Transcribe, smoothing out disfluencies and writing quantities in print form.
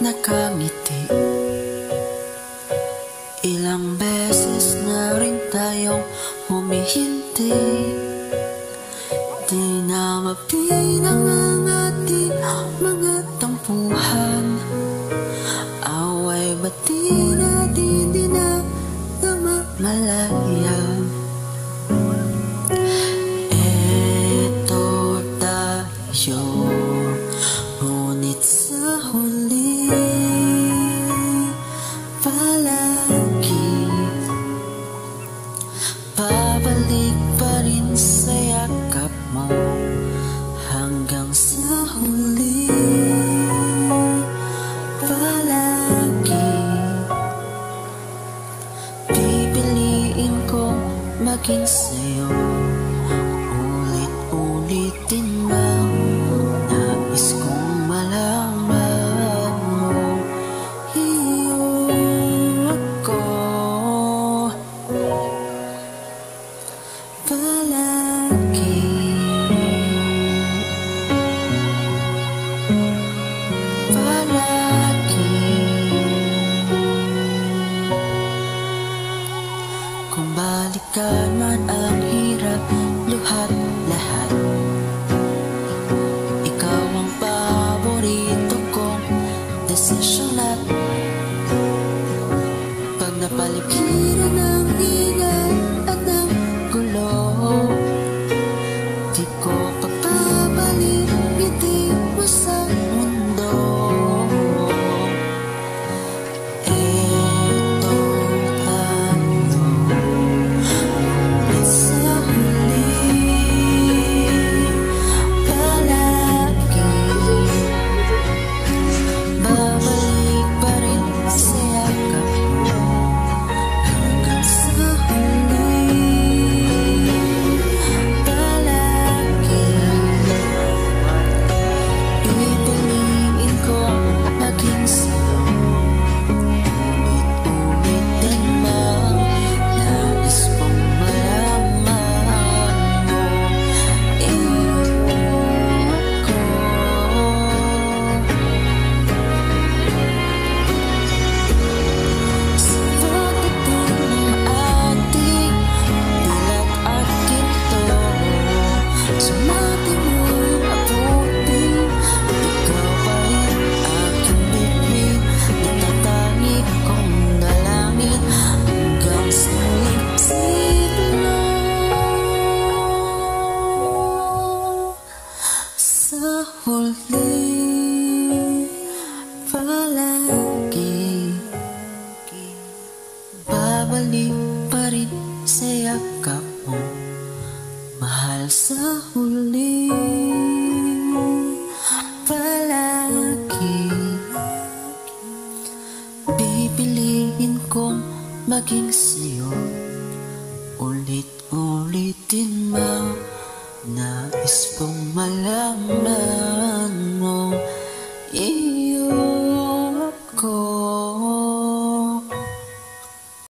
nakangiti. Ilang beses na rin tayong humihinti. Di na mapilang ang ating mga tampuhan. Away ba't di natin di na namamalayan? Eto tayo, ngunit sa huli palagi babalik pa rin sa yakap mo. Hanggang sa huli palagi pipiliin kong maging sa'yo. Ulit-ulitin mang nais kong malaman mo. Iyo ako palagi. Palagi. Kung balikan man ang hirap, luhat lahat, ikaw ang paborito kong desisyon. At pag napaligiran ng ingay at ng gulo, di ko pagpapalik ngiti mo sa mundo. Eto tayo, ngunit sa huli palagi babalik pa rin sa yakap mo. Hanggang sa huli palagi pipiliin ko maging sa'yo. Ulit-ulitin mang nais kong malaman mo. Iyo ako sa pagdating ng ating dilat at ginto. Sumati mo'y abuti, ikaw pa rin aking bituin. Natatangi kong dalangin hanggang sa huling siglo. Sa huli palagi babalik pa rin sa yakap mo. Mahal, sa huli palagi pipiliin kong maging sa'yo. Ulit-ulitin mang nais kong malaman mo. Iyo ako.